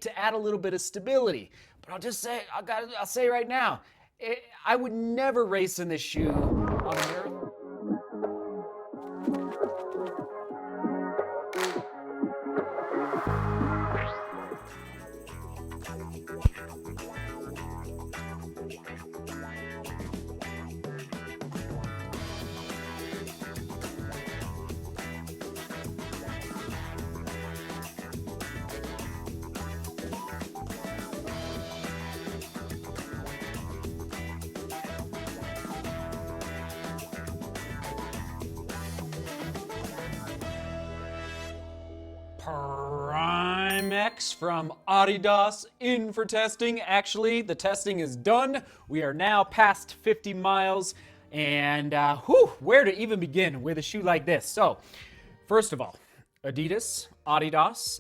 to add a little bit of stability. But I'll say right now, I would never race in this shoe on a marathon. Prime X from Adidas in for testing. Actually, the testing is done. We are now past 50 miles, and where to even begin with a shoe like this? So, first of all, Adidas.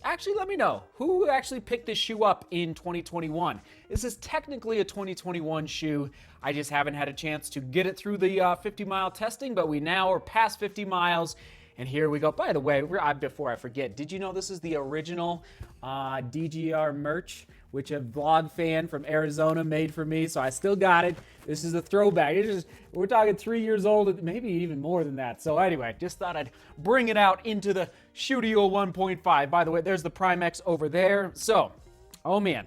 Actually, let me know who actually picked this shoe up in 2021. This is technically a 2021 shoe. I just haven't had a chance to get it through the 50-mile testing, but we now are past 50 miles. And here we go. By the way, before I forget, did you know this is the original DGR merch, which a vlog fan from Arizona made for me? So I still got it. This is a throwback. We're talking 3 years old, maybe even more than that. So anyway, just thought I'd bring it out into the Studio 1.5. By the way, there's the Prime X over there. So, oh man,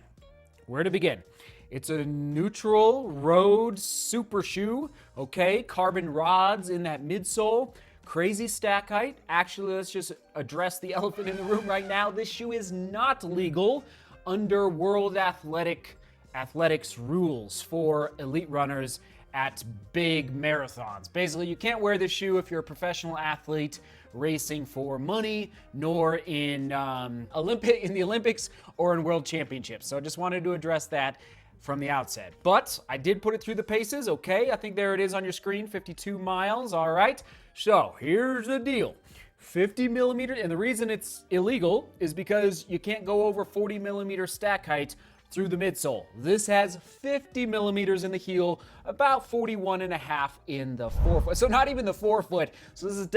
where to begin? It's a neutral road super shoe, okay? Carbon rods in that midsole. Crazy stack height. Actually, let's just address the elephant in the room right now. This shoe is not legal under World Athletics rules for elite runners at big marathons. Basically, you can't wear this shoe if you're a professional athlete racing for money, nor in the Olympics or in World Championships. So I just wanted to address that from the outset. But I did put it through the paces, okay? I think there it is on your screen, 52 miles, all right? So here's the deal. 50 millimeter, and the reason it's illegal is because you can't go over 40 millimeter stack height through the midsole. This has 50 millimeters in the heel, about 41.5 in the forefoot. So not even the forefoot. So this is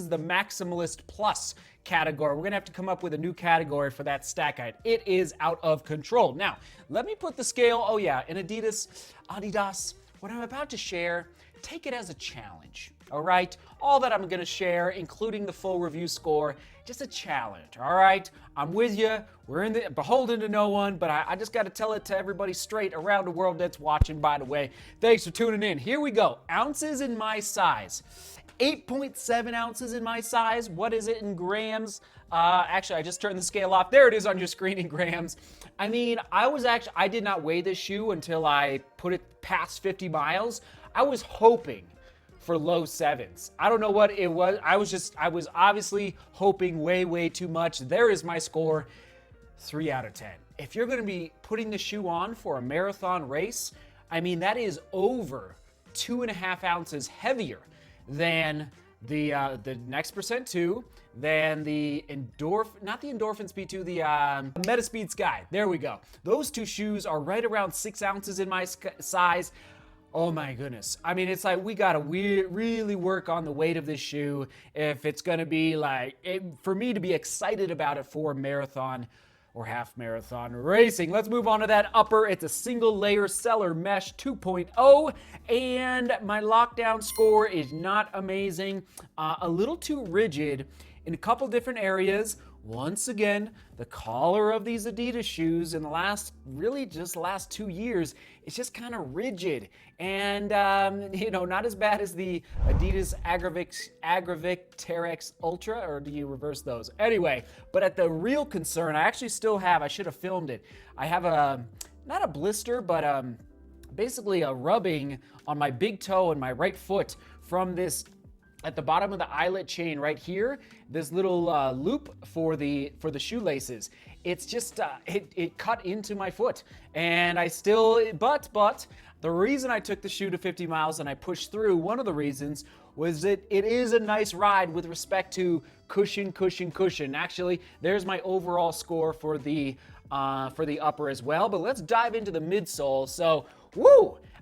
the maximalist plus category. We're gonna have to come up with a new category for that stack height. It is out of control. Now, let me put the scale, oh yeah, in Adidas, what I'm about to share, take it as a challenge, all right? All that I'm gonna share, including the full review score, just a challenge, all right? I'm with you. We're beholden to no one, but I just gotta tell it to everybody straight around the world that's watching, by the way. Thanks for tuning in. Here we go. Ounces in my size. 8.7 ounces in my size. What is it in grams? Actually, I just turned the scale off. There it is on your screen in grams. I mean, I did not weigh this shoe until I put it past 50 miles. I was hoping for low sevens. I don't know what it was. I was obviously hoping way too much. There is my score, 3 out of 10. If you're gonna be putting the shoe on for a marathon race, I mean, that is over 2.5 ounces heavier than the Next Percent 2, than the not the Endorphin Speed 2, the Metaspeed Sky. There we go. Those two shoes are right around 6 ounces in my size. Oh my goodness. I mean, it's like we gotta really work on the weight of this shoe if it's gonna be for me to be excited about it for marathon or half marathon racing. Let's move on to that upper. It's a single layer Cellar Mesh 2.0, and my lockdown score is not amazing. A little too rigid in a couple different areas. Once again, the collar of these Adidas shoes in the last 2 years, it's just kind of rigid. And, not as bad as the Adidas Agravic Terex Ultra, or do you reverse those? Anyway, but at the real concern, I should have filmed it. I have not a blister, but basically a rubbing on my big toe and my right foot from this, at the bottom of the eyelet chain right here, this little loop for the shoelaces. It's just, it cut into my foot. And but the reason I took the shoe to 50 miles and I pushed through, one of the reasons was that it is a nice ride with respect to cushion. Actually, there's my overall score for the upper as well. But let's dive into the midsole. So,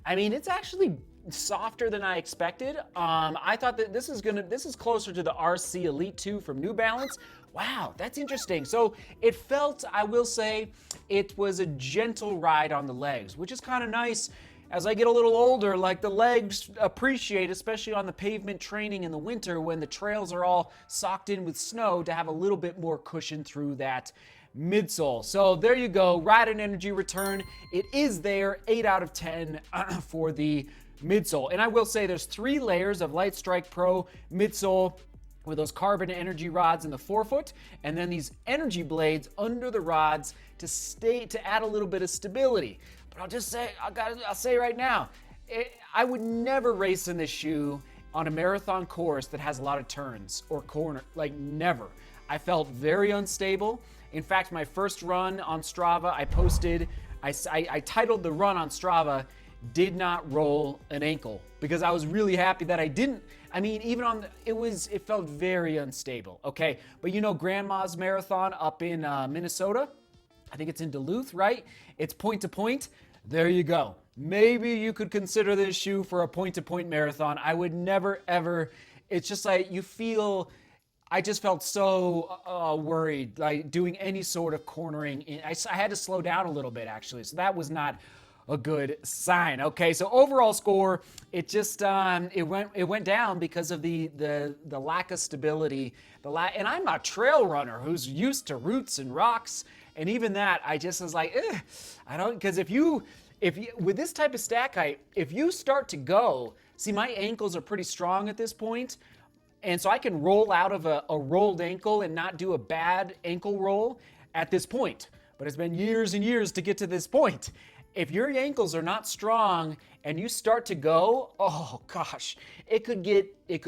I mean, it's actually softer than I expected. I thought that this is closer to the RC Elite 2 from New Balance, Wow, that's interesting. So it felt, I will say, it was a gentle ride on the legs, which is kind of nice. As I get a little older, like the legs appreciate, especially on the pavement training in the winter when the trails are all socked in with snow, to have a little bit more cushion through that midsole. So there you go, ride and energy return. It is there, 8 out of 10 for the midsole. And I will say there's 3 layers of Light Strike Pro midsole with those carbon energy rods in the forefoot, and then these energy blades under the rods to add a little bit of stability. But I'll just say, I'll say right now, I would never race in this shoe on a marathon course that has a lot of turns or corner, like never. I felt very unstable. In fact, my first run on Strava, I titled the run on Strava, "Did not roll an ankle," because I was really happy that I didn't. I mean, even on it felt very unstable, okay? But you know, Grandma's Marathon up in Minnesota, I think it's in Duluth, right? It's point to point. There you go. Maybe you could consider this shoe for a point-to-point marathon. I would never, ever. It's just like I just felt so worried, like doing any sort of cornering. I had to slow down a little bit, actually. So that was not a good sign. Okay, so overall score, it just it went down because of the lack of stability. And I'm a trail runner who's used to roots and rocks, and even that, I just was like, I don't, because if you with this type of stack height, if you start to go, see, my ankles are pretty strong at this point, and so I can roll out of a rolled ankle and not do a bad ankle roll at this point. But it's been years and years to get to this point. If your ankles are not strong and you start to go, oh gosh, it could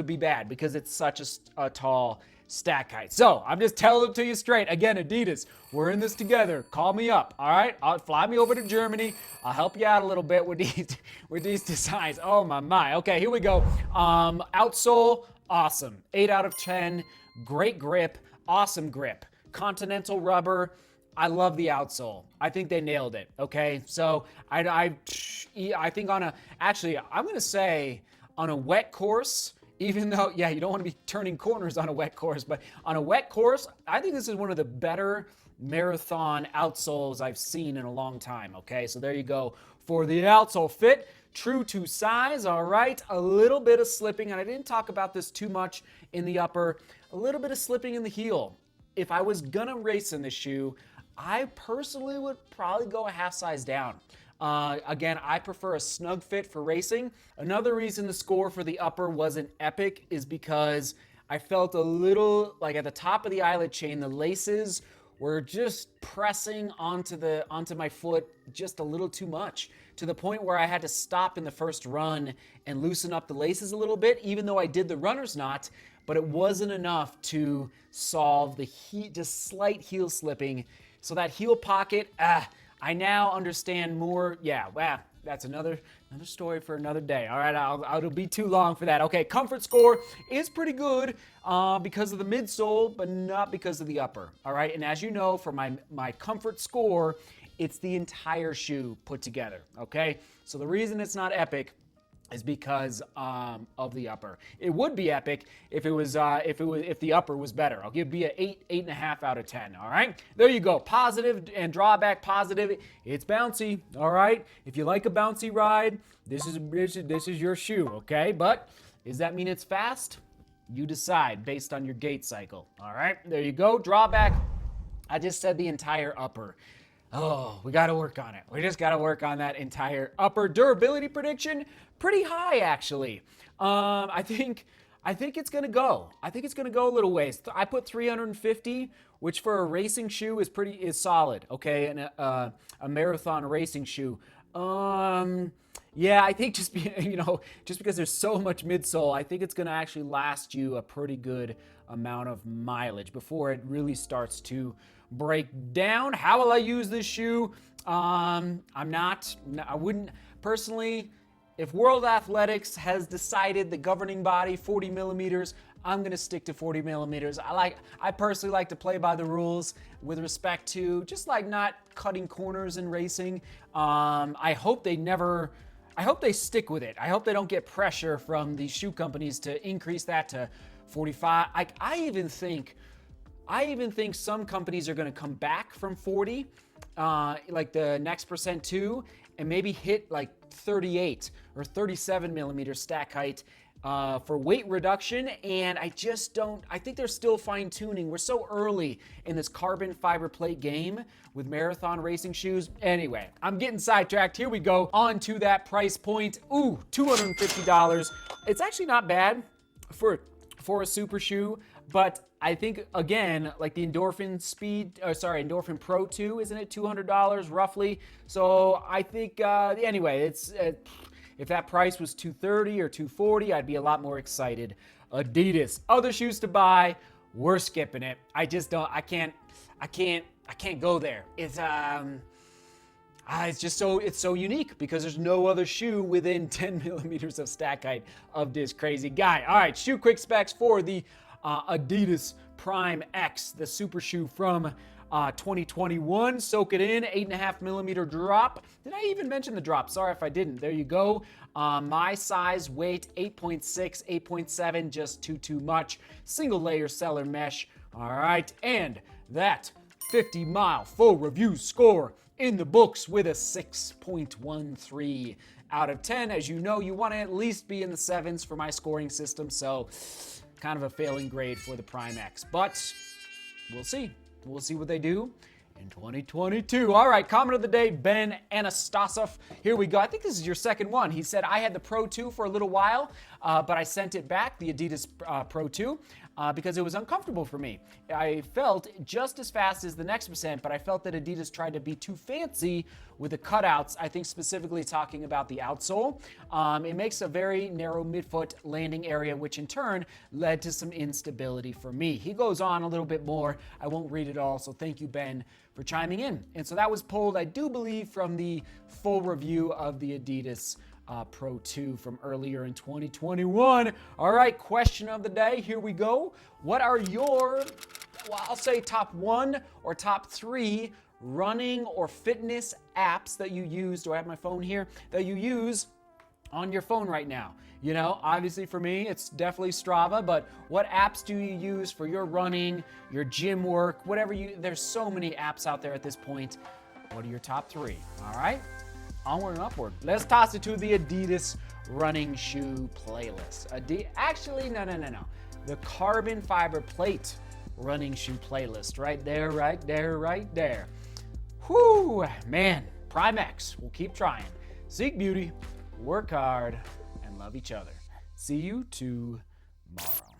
be bad because it's such a tall stack height. So I'm just telling it to you straight. Again, Adidas, we're in this together. Call me up, all right? Fly me over to Germany. I'll help you out a little bit with these designs. Oh my. Okay, here we go. Outsole, awesome. 8 out of 10. Great grip, awesome grip. Continental rubber. I love the outsole. I think they nailed it, okay? So I think I'm going to say on a wet course, even though, yeah, you don't want to be turning corners on a wet course, but on a wet course, I think this is one of the better marathon outsoles I've seen in a long time, okay? So there you go for the outsole fit. True to size, all right. A little bit of slipping, and I didn't talk about this too much in the upper, a little bit of slipping in the heel. If I was going to race in this shoe, I personally would probably go a half size down. Again, I prefer a snug fit for racing. Another reason the score for the upper wasn't epic is because I felt a little, like at the top of the eyelet chain, the laces were just pressing onto my foot just a little too much, to the point where I had to stop in the first run and loosen up the laces a little bit, even though I did the runner's knot, but it wasn't enough to solve the just slight heel slipping. So that heel pocket, I now understand more. Yeah, well, that's another story for another day. All right, it'll be too long for that. Okay, comfort score is pretty good because of the midsole, but not because of the upper. All right, and as you know, for my comfort score, it's the entire shoe put together. Okay, so the reason it's not epic is because of the upper. It would be epic if the upper was better. I'll give it an 8.5 out of 10. All right, there you go. Positive and drawback. Positive, it's bouncy. All right, if you like a bouncy ride, this is your shoe. Okay, but does that mean it's fast? You decide based on your gait cycle. All right, there you go. Drawback. I just said the entire upper. Oh, we got to work on it. We just got to work on that entire upper. Durability prediction, pretty high actually. I think it's gonna go. I think it's gonna go a little ways. I put 350, which for a racing shoe is solid. Okay, and a marathon racing shoe. Yeah, I think just because there's so much midsole, I think it's gonna actually last you a pretty good amount of mileage before it really starts to break down. How will I use this shoe? I wouldn't personally. If World Athletics has decided, the governing body, 40 millimeters, I'm going to stick to 40 millimeters. I personally like to play by the rules with respect to just like not cutting corners in racing. I hope they stick with it. I hope they don't get pressure from these shoe companies to increase that to 45. I even think I even think some companies are going to come back from 40, like the next percent 2, and maybe hit like 38 or 37 millimeter stack height for weight reduction. And I think they're still fine tuning. We're so early in this carbon fiber plate game with marathon racing shoes. Anyway, I'm getting sidetracked. Here we go on to that price point. Ooh, $250. It's actually not bad for a super shoe, but I think, again, like the Endorphin Pro 2, isn't it $200 roughly? So I think, anyway, if that price was $230 or $240, I'd be a lot more excited. Adidas, other shoes to buy, we're skipping it. I can't go there. It's so unique because there's no other shoe within 10 millimeters of stack height of this crazy guy. All right, shoe quick specs for the Adidas Prime X, the super shoe from 2021. Soak it in, 8.5 millimeter drop. Did I even mention the drop? Sorry if I didn't. There you go. My size, weight, 8.6, 8.7, just too much. Single layer Cellular mesh. All right, and that 50-mile full review score in the books with a 6.13 out of 10. As you know, you want to at least be in the 7s for my scoring system, so kind of a failing grade for the Prime X, but we'll see. We'll see what they do in 2022. All right, comment of the day, Ben Anastasov. Here we go. I think this is your second one. He said, I had the Pro 2 for a little while, but I sent it back, the Adidas Pro 2, because it was uncomfortable for me. I felt just as fast as the next percent, but I felt that Adidas tried to be too fancy with the cutouts. I think specifically talking about the outsole. It makes a very narrow midfoot landing area, which in turn led to some instability for me. He goes on a little bit more. I won't read it all, so thank you, Ben, for chiming in. And so that was pulled, I do believe, from the full review of the Adidas Pro 2 from earlier in 2021. All right, question of the day. Here we go. What are your, I'll say top 1 or top 3 running or fitness apps that you use? Do I have my phone here? That you use on your phone right now? You know, obviously for me, it's definitely Strava, but what apps do you use for your running, your gym work, there's so many apps out there at this point. What are your top 3? All right, onward and upward. Let's toss it to the Adidas running shoe playlist. Actually, no. The carbon fiber plate running shoe playlist. Right there. Whew, man, Prime X. We'll keep trying. Seek beauty, work hard, and love each other. See you tomorrow.